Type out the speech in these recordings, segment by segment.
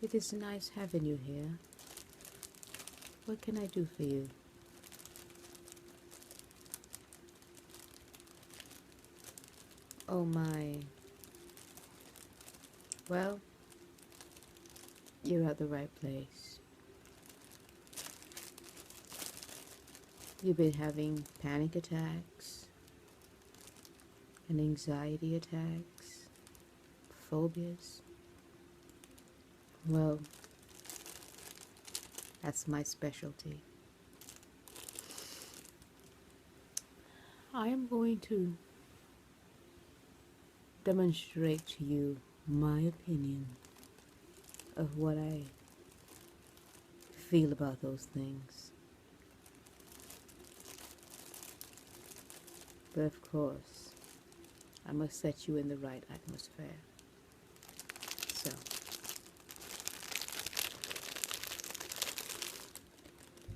It is nice having you here. What can I do for you? Oh my. Well, you're at the right place. You've been having panic attacks and anxiety attacks, phobias. Well, that's my specialty. I am going to demonstrate to you my opinion of what I feel about those things. But of course, I must set you in the right atmosphere. So,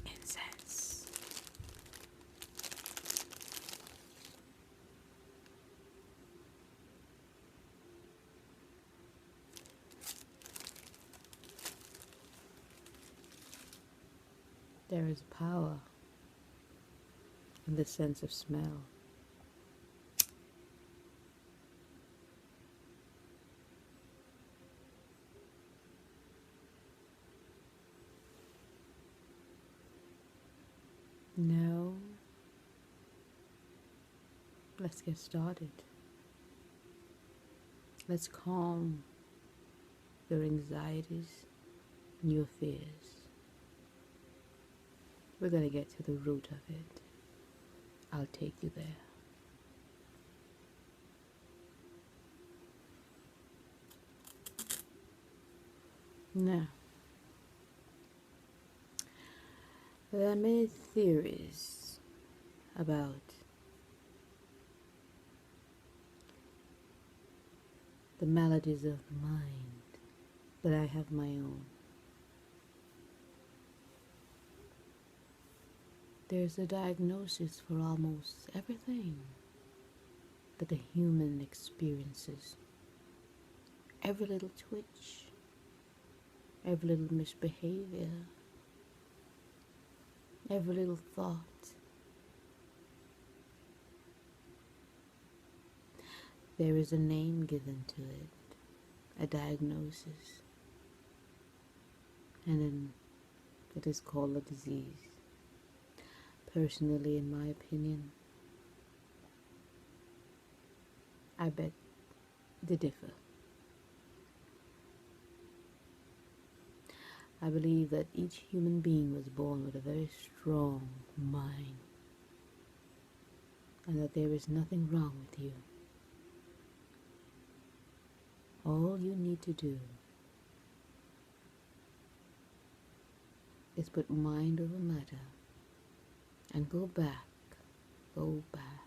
incense. There is power in the sense of smell. Now, let's get started. Let's calm your anxieties and your fears. We're going to get to the root of it. I'll take you there. Now, there are many theories about the maladies of the mind, but I have my own. There's a diagnosis for almost everything that the human experiences. Every little twitch, every little misbehavior, every little thought. There is a name given to it, a diagnosis, and then it is called a disease. Personally, in my opinion, I bet they differ. I believe that each human being was born with a very strong mind, and that there is nothing wrong with you. All you need to do is put mind over matter and go back, go back,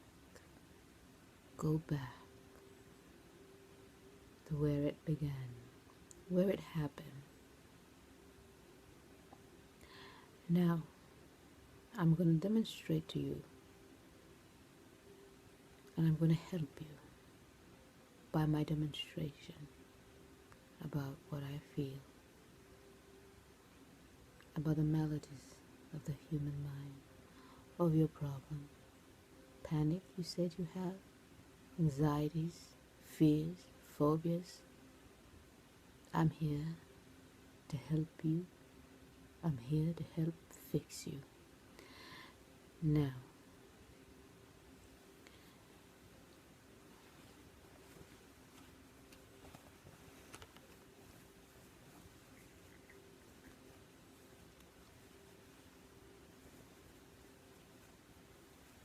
go back to where it began, where it happened. Now, I'm going to demonstrate to you, and I'm going to help you by my demonstration about what I feel, about the maladies of the human mind, of your problem. Panic, you said you have, anxieties, fears, phobias. I'm here to help you. I'm here to help fix you. Now,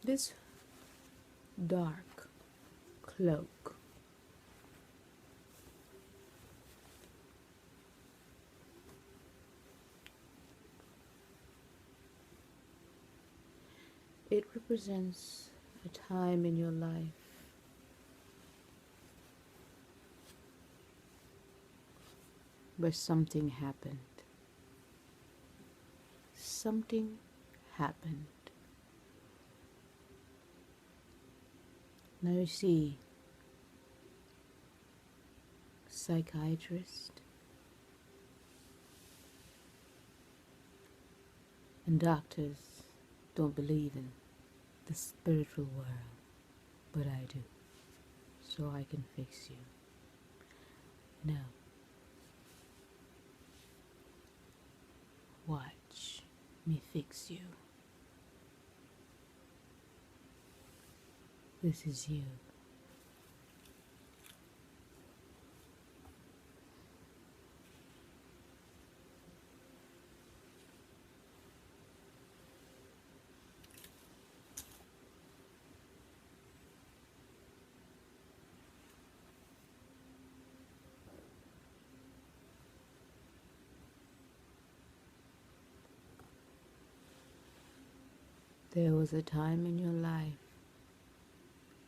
this dark cloak it represents a time in your life where something happened. Something happened. Now you see, psychiatrist, And doctors don't believe in the spiritual world, but I do. So I can fix you. Now, watch me fix you. This is you. There was a time in your life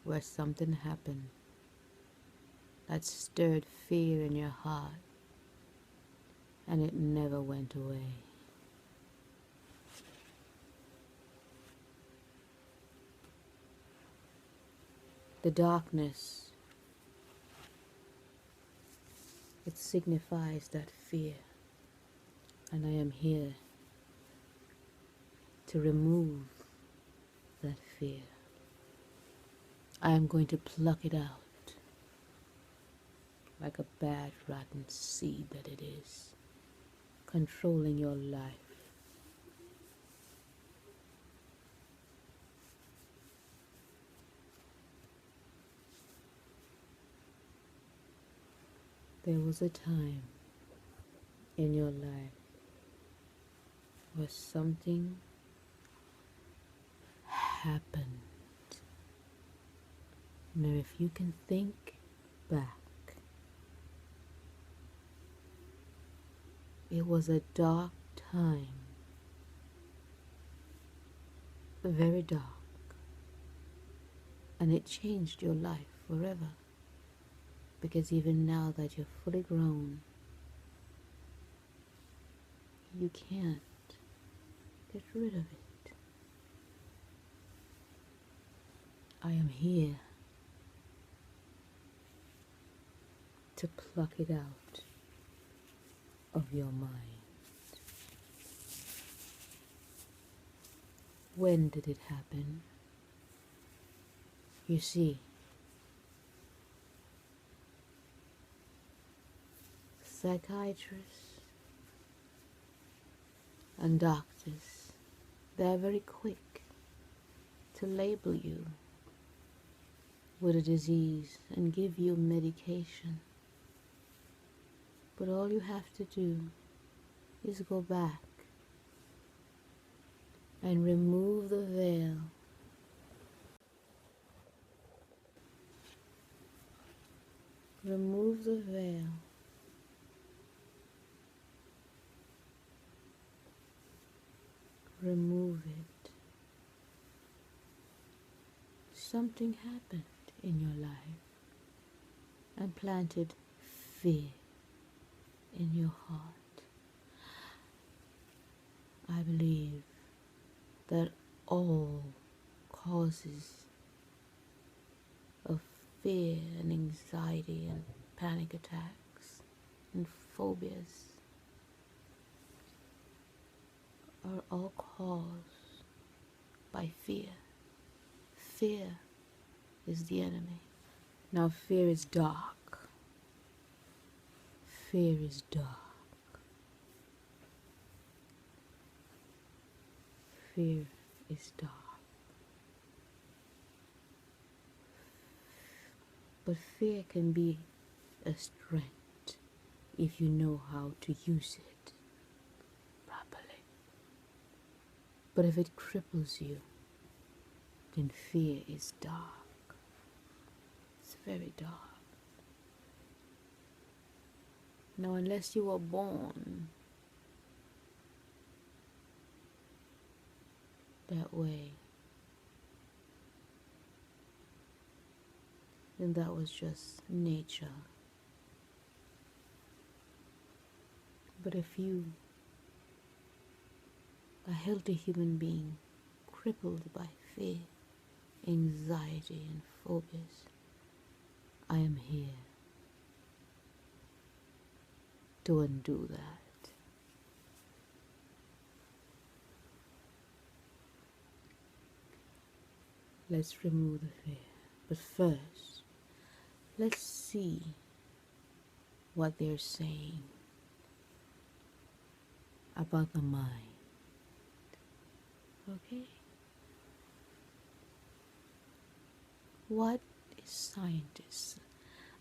where something happened that stirred fear in your heart, and it never went away. The darkness, it signifies that fear, and I am here to remove that fear. I am going to pluck it out like a bad rotten seed that it is, controlling your life. There was a time in your life where something happened. Now if you can think back, it was a dark time, very dark, and it changed your life forever, because even now that you're fully grown, you can't get rid of it. I am here to pluck it out of your mind. When did it happen? You see, psychiatrists and doctors, they're very quick to label you with a disease and give you medication. But all you have to do is go back and remove the veil. Remove the veil. Remove it. Something happened in your life and planted fear in your heart. I believe that all causes of fear and anxiety and panic attacks and phobias are all caused by fear. Fear is the enemy. Now fear is dark. Fear is dark. Fear is dark. But fear can be a strength if you know how to use it properly. But if it cripples you, then fear is dark. It's very dark. Now, unless you were born that way, then that was just nature. But if you, a healthy human being, crippled by fear, anxiety, and phobias, I am here to undo that. Let's remove the fear. But first, let's see what they're saying about the mind. Okay? What is scientists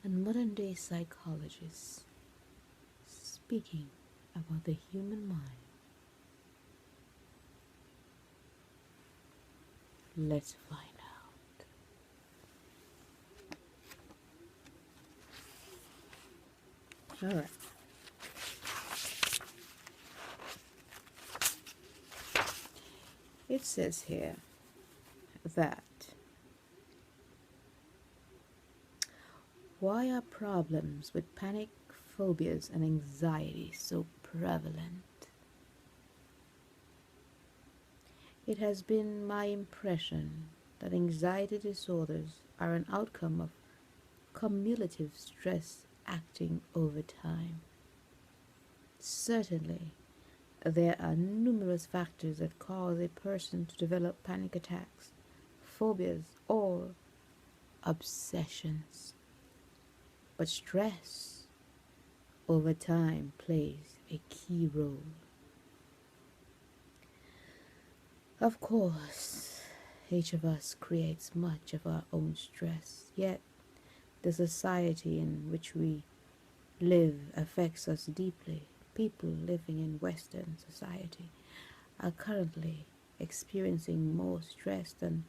and modern day psychologists speaking about the human mind? Let's find out. All right. It says here that why are problems with panic, phobias, and anxiety so prevalent? It has been my impression that anxiety disorders are an outcome of cumulative stress acting over time. Certainly, there are numerous factors that cause a person to develop panic attacks, phobias, or obsessions. But stress over time plays a key role. Of course, each of us creates much of our own stress, yet the society in which we live affects us deeply. People living in Western society are currently experiencing more stress than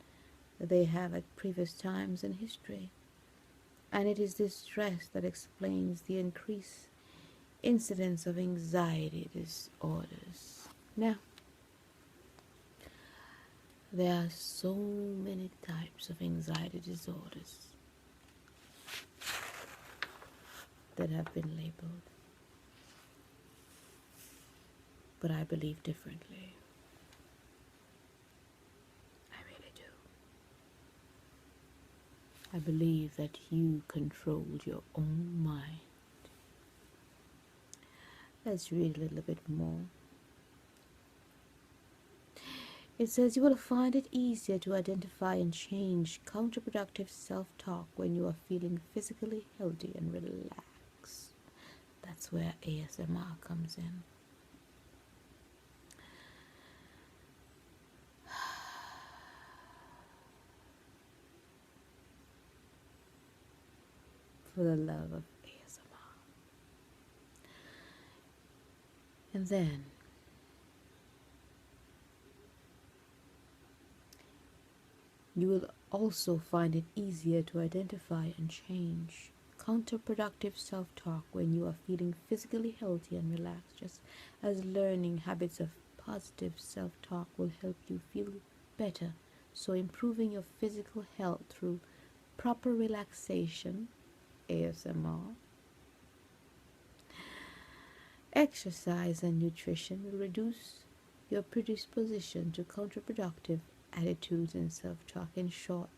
they have at previous times in history. And it is this stress that explains the increased incidence of anxiety disorders. Now, there are so many types of anxiety disorders that have been labeled, but I believe differently. I really do. I believe that you control your own mind. Let's read a little bit more. It says you will find it easier to identify and change counterproductive self-talk when you are feeling physically healthy and relaxed. That's where ASMR comes in. For the love of ASMR. And then you will also find it easier to identify and change counterproductive self-talk when you are feeling physically healthy and relaxed, just as learning habits of positive self-talk will help you feel better. So improving your physical health through proper relaxation, ASMR, exercise and nutrition will reduce your predisposition to counterproductive attitudes and self-talk. In short,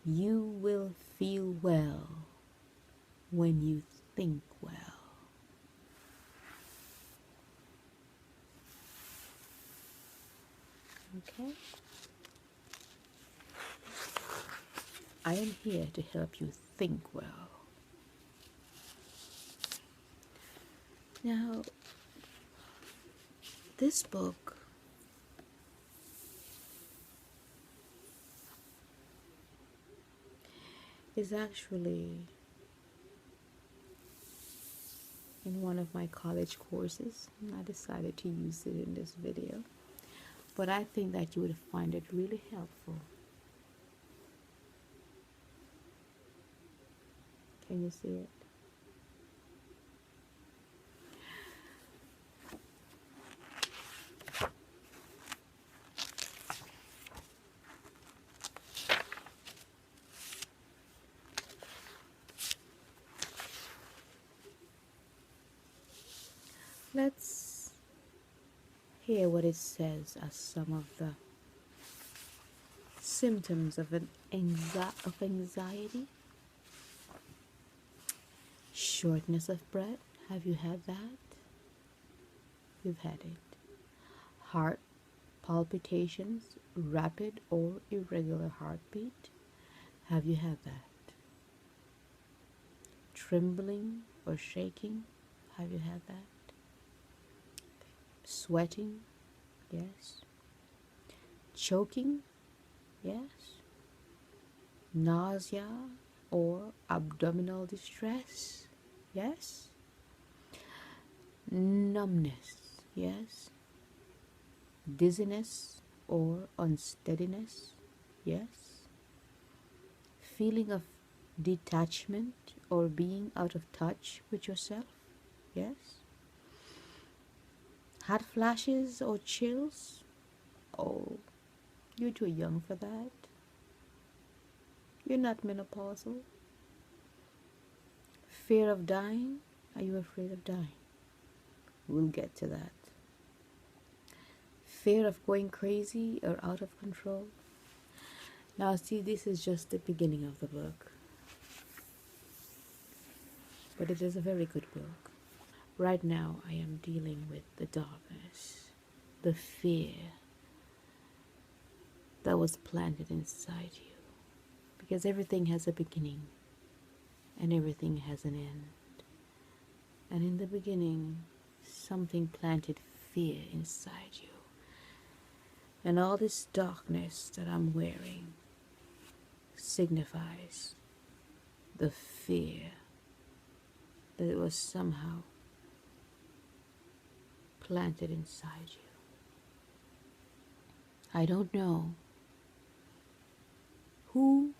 you will feel well when you think well. Okay? I am here to help you think well. Now, this book is actually in one of my college courses, and I decided to use it in this video. But I think that you would find it really helpful. Can you see it? Let's hear what it says as some of the symptoms of anxiety. Shortness of breath. Have you had that? You've had it. Heart palpitations, rapid or irregular heartbeat? Have you had that? Trembling or shaking? Have you had that? Sweating? Yes. Choking? Yes. Nausea or abdominal distress? Yes. Numbness? Yes. Dizziness or unsteadiness? Yes. Feeling of detachment or being out of touch with yourself? Yes. Hot flashes or chills? Oh, you're too young for that. You're not menopausal. Fear of dying? Are you afraid of dying? We'll get to that. Fear of going crazy or out of control? Now, see, this is just the beginning of the book, but it is a very good book. Right now, I am dealing with the darkness, the fear that was planted inside you, because everything has a beginning and everything has an end. And in the beginning, something planted fear inside you. And all this darkness that I'm wearing signifies the fear that it was somehow planted inside you. I don't know who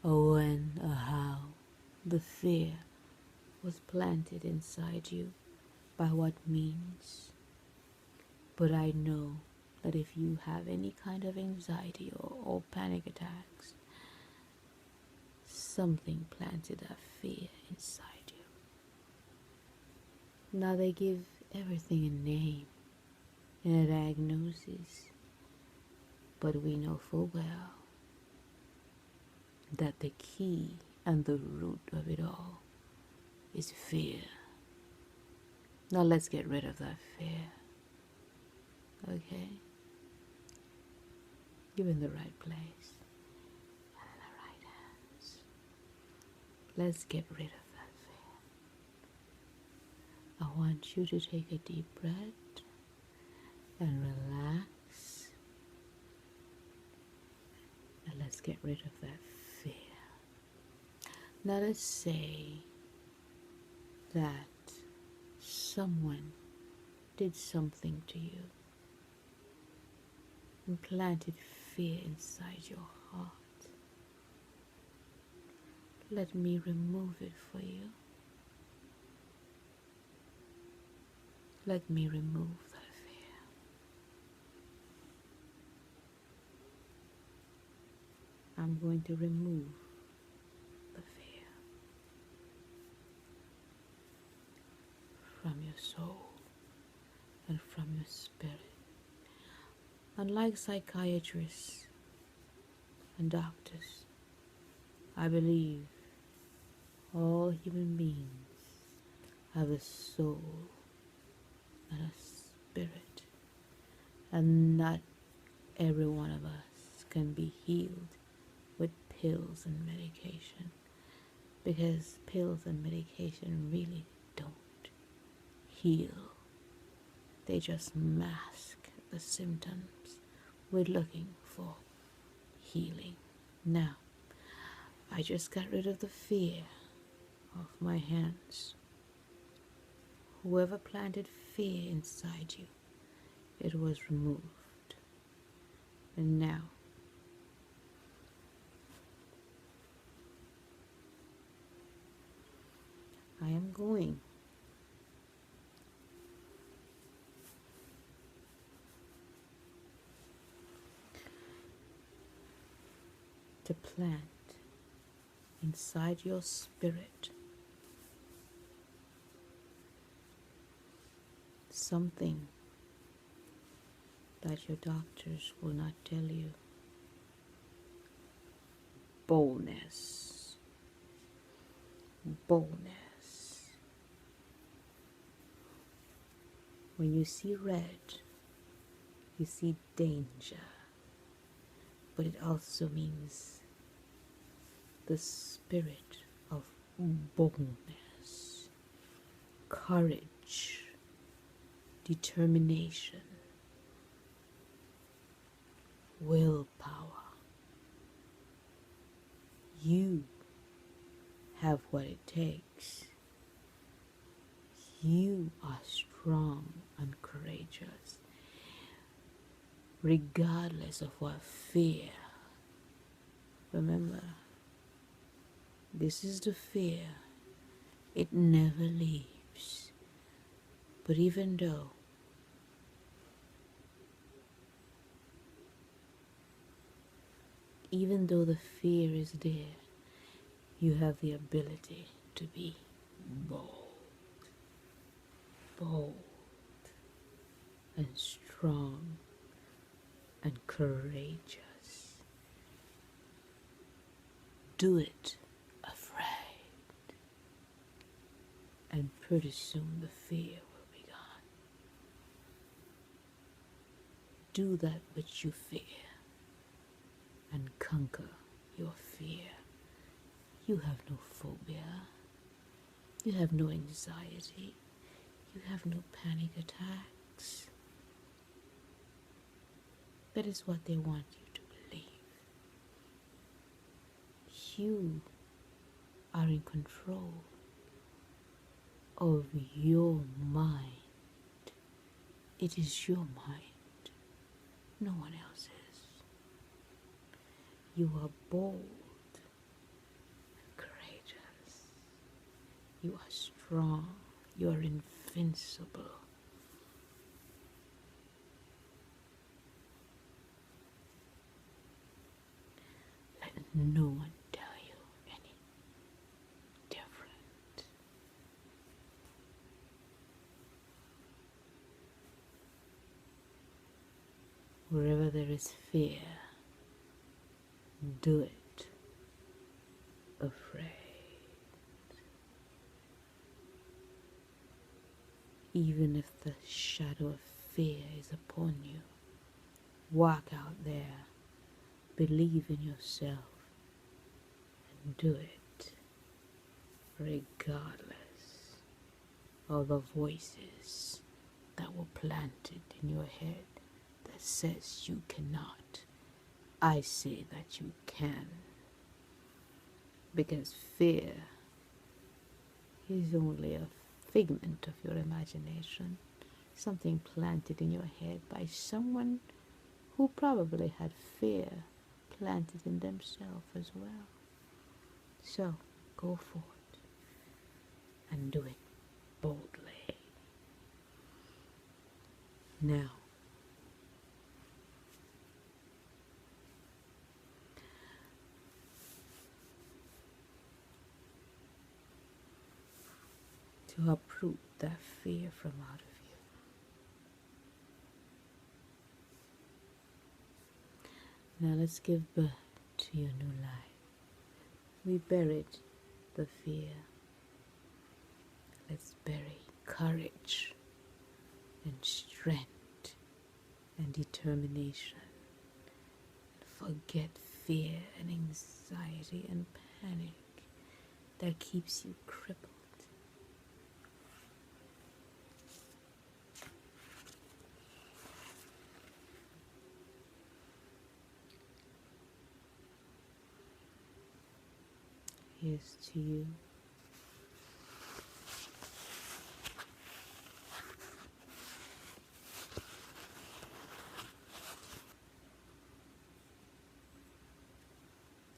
or when or how the fear was planted inside you by what means, but I know that if you have any kind of anxiety or panic attacks, something planted that fear inside you. Now they give everything a name and a diagnosis, but we know full well that the key and the root of it all is fear. Now let's get rid of that fear, okay? You're in the right place and in the right hands. Let's get rid of that fear. I want you to take a deep breath and relax. And let's get rid of that fear. Now let's say that someone did something to you and planted fear inside your heart. Let me remove it for you. Let me remove that fear. I'm going to remove the fear from your soul and from your spirit. Unlike psychiatrists and doctors, I believe all human beings have a soul and a spirit, and not every one of us can be healed with pills and medication, because pills and medication really don't heal. They just mask the symptoms we're looking for healing. Now, I just got rid of the fear off my hands. Whoever planted fear inside you, it was removed. And now, I am going to plant inside your spirit something that your doctors will not tell you. Boldness. Boldness. When you see red, You see danger, but it also means the spirit of boldness, courage, determination, willpower. You have what it takes. You are strong and courageous, regardless of what fear. Remember, this is the fear. It never leaves. But even though the fear is there, you have the ability to be bold and strong and courageous. Do it afraid, and pretty soon the fear will be gone. Do that which you fear and conquer your fear. You have no phobia. You have no anxiety. You have no panic attacks. That is what they want you to believe. You are in control of your mind. It is your mind. No one else is. You are bold and courageous. You are strong. You are invincible. Let no one tell you any different. Wherever there is fear, do it afraid. Even if the shadow of fear is upon you, walk out there, believe in yourself, and do it, regardless of the voices that were planted in your head that says you cannot. I say that you can, because fear is only a figment of your imagination, something planted in your head by someone who probably had fear planted in themselves as well. So go forth and do it boldly. Now, to uproot that fear from out of you. Now let's give birth to your new life. We buried the fear. Let's bury courage and strength and determination. Forget fear and anxiety and panic that keeps you crippled. Here's to you.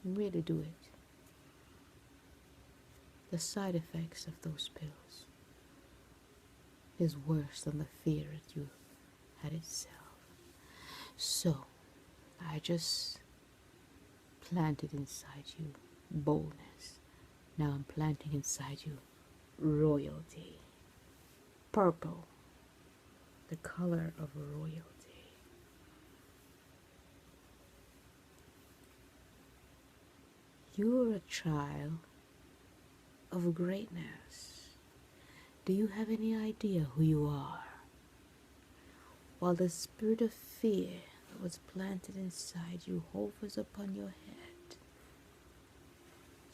Really do it. The side effects of those pills is worse than the fear that you had itself. So, I just planted inside you boldness. Now I'm planting inside you royalty. Purple, the color of royalty. You're a child of greatness. Do you have any idea who you are? while the spirit of fear that was planted inside you hovers upon your head.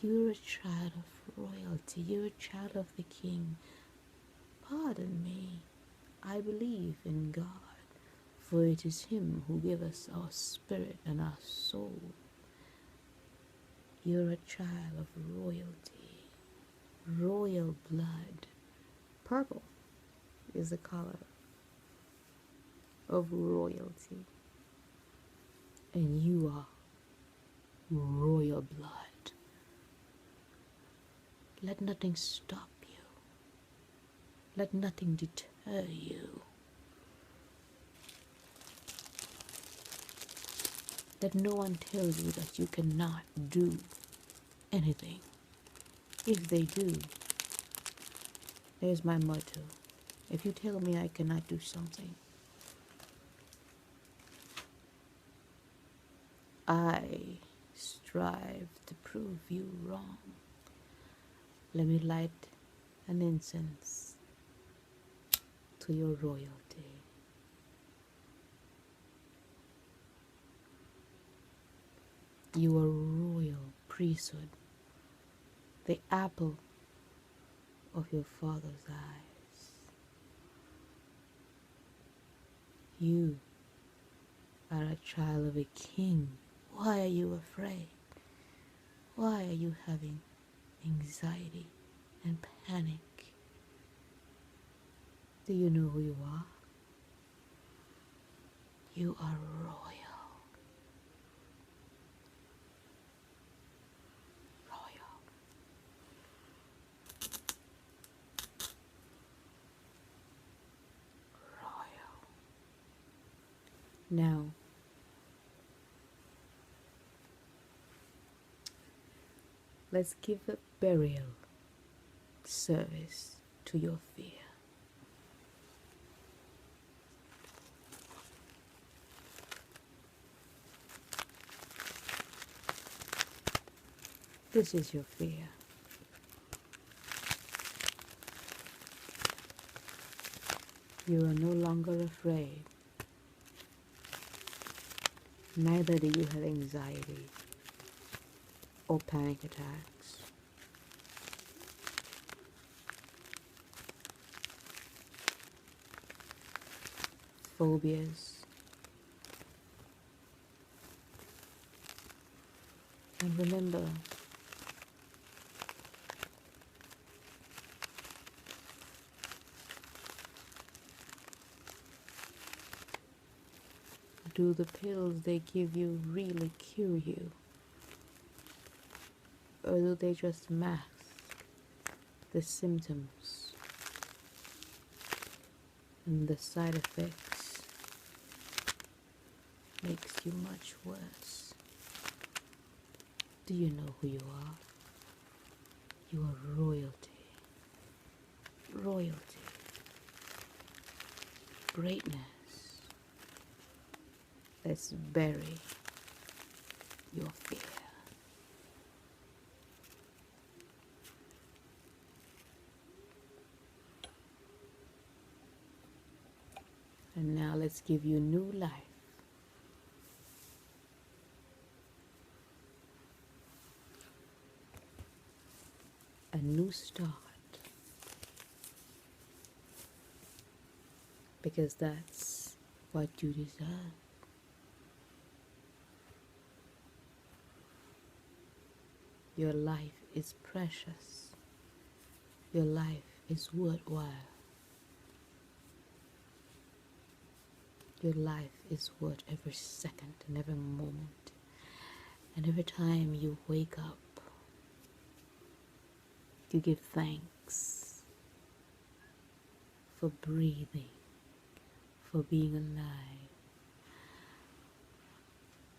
You're a child of royalty. You're a child of the King. Pardon me. I believe in God, for it is Him who gave us our spirit and our soul. You're a child of royalty, royal blood. Purple is the color of royalty, and you are royal blood. Let nothing stop you. Let nothing deter you. Let no one tell you that you cannot do anything. If they do, there's my motto. If you tell me I cannot do something, I strive to prove you wrong. Let me light an incense to your royalty. You are royal priesthood, the apple of your Father's eyes. You are a child of a king. Why are you afraid? Why are you having anxiety and panic? Do you know who you are? You are royal. Royal. Royal. Now, let's give a burial service to your fear. This is your fear. You are no longer afraid. Neither do you have anxiety or panic attacks. Phobias. And remember, do the pills they give you really cure you? Or do they just mask the symptoms and the side effects makes you much worse? Do you know who you are? You are royalty. Royalty. Greatness. Let's bury your fear. And now let's give you new life. A new start. Because that's what you deserve. Your life is precious. Your life is worthwhile. Your life is worth every second and every moment. And every time you wake up, you give thanks for breathing, for being alive.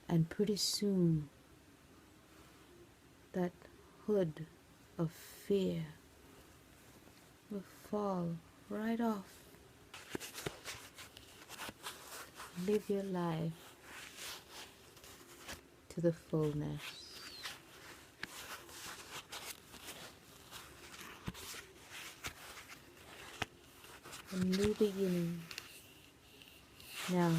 And pretty soon, that hood of fear will fall right off. Live your life to the fullness. A new beginning, Now,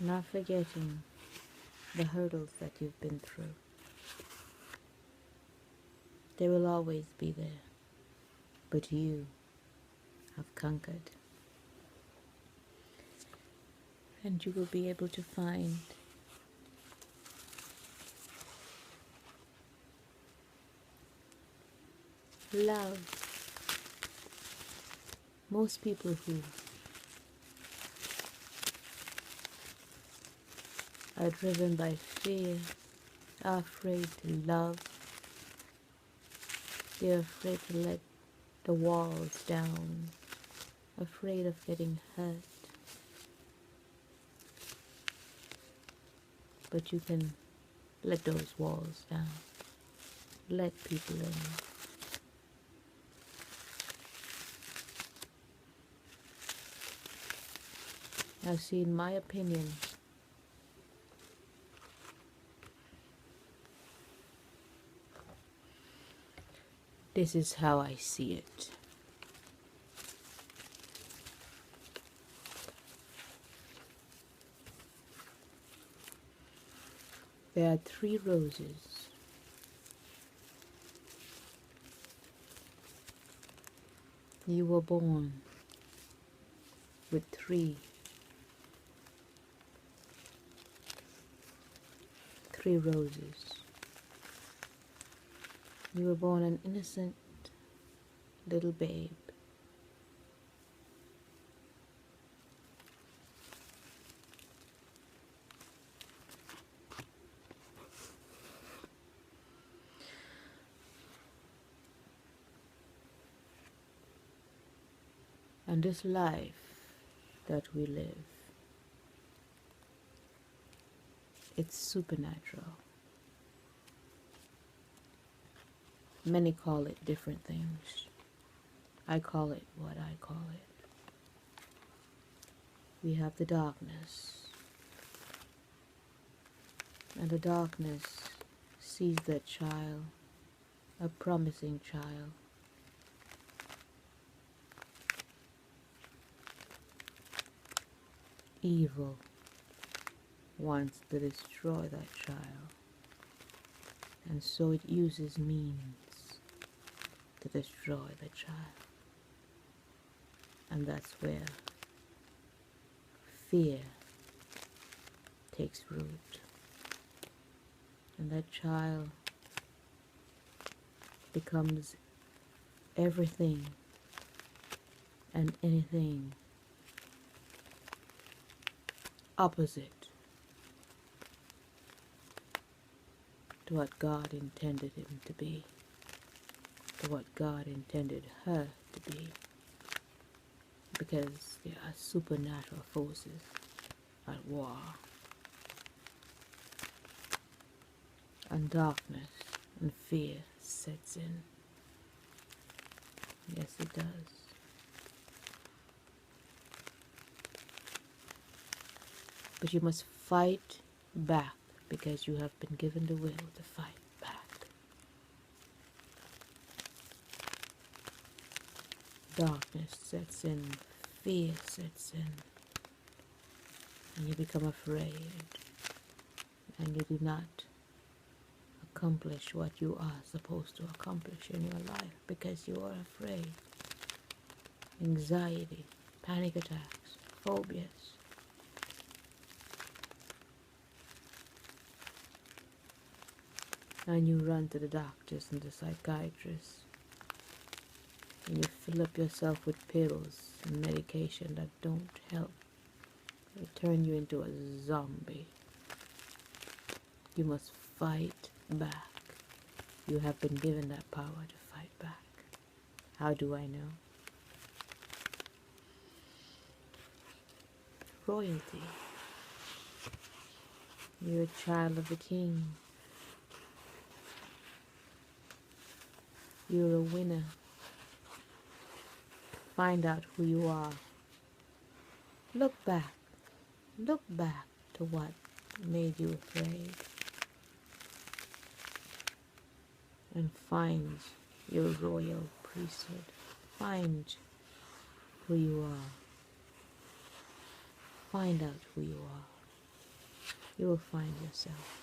not forgetting the hurdles that you've been through. They will always be there, but you have conquered. And you will be able to find love. Most people who are driven by fear are afraid to love. They're afraid to let the walls down, afraid of getting hurt. But you can let those walls down. Let people in. Now, see, in my opinion, this is how I see it. There are 3 roses. You were born with 3 roses. You were born an innocent little babe. And this life that we live, it's supernatural. Many call it different things. I call it what I call it. We have the darkness. And the darkness sees that child, a promising child, evil wants to destroy that child, and so it uses means to destroy the child. And that's where fear takes root, and that child becomes everything and anything opposite to what God intended him to be, to what God intended her to be, because there are supernatural forces at war, and darkness and fear sets in. Yes, it does. But you must fight back, because you have been given the will to fight back. Darkness sets in, fear sets in, and you become afraid, and you do not accomplish what you are supposed to accomplish in your life because you are afraid. Anxiety, panic attacks, phobias. And you run to the doctors and the psychiatrists, and you fill up yourself with pills and medication that don't help. They turn you into a zombie. You must fight back. You have been given that power to fight back. How do I know? Royalty. You're a child of the king. You're a winner. Find out who you are. Look back. Look back to what made you afraid. and find your royal priesthood. Find who you are. Find out who you are. You will find yourself.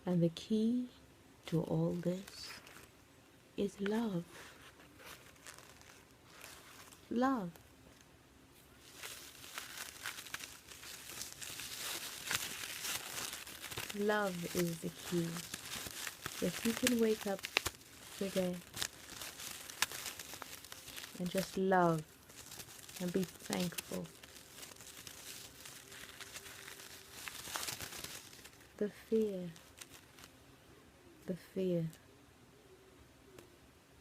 And the key to all this is love. Love. Love is the key. If you can wake up today and just love and be thankful, the fear,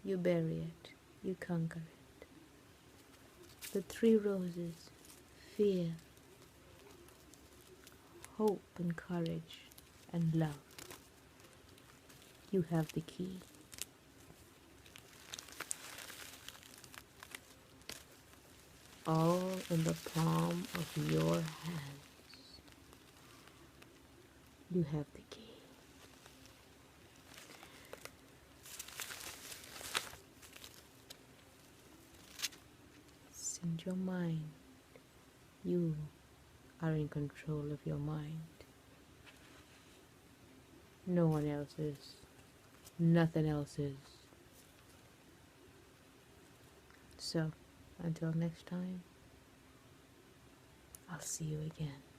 you bury it, you conquer it. The three roses, fear, hope and courage and love. You have the key. All in the palm of your hands. You have the key. Send your mind. You are in control of your mind. No one else is. Nothing else is. So, until next time, I'll see you again.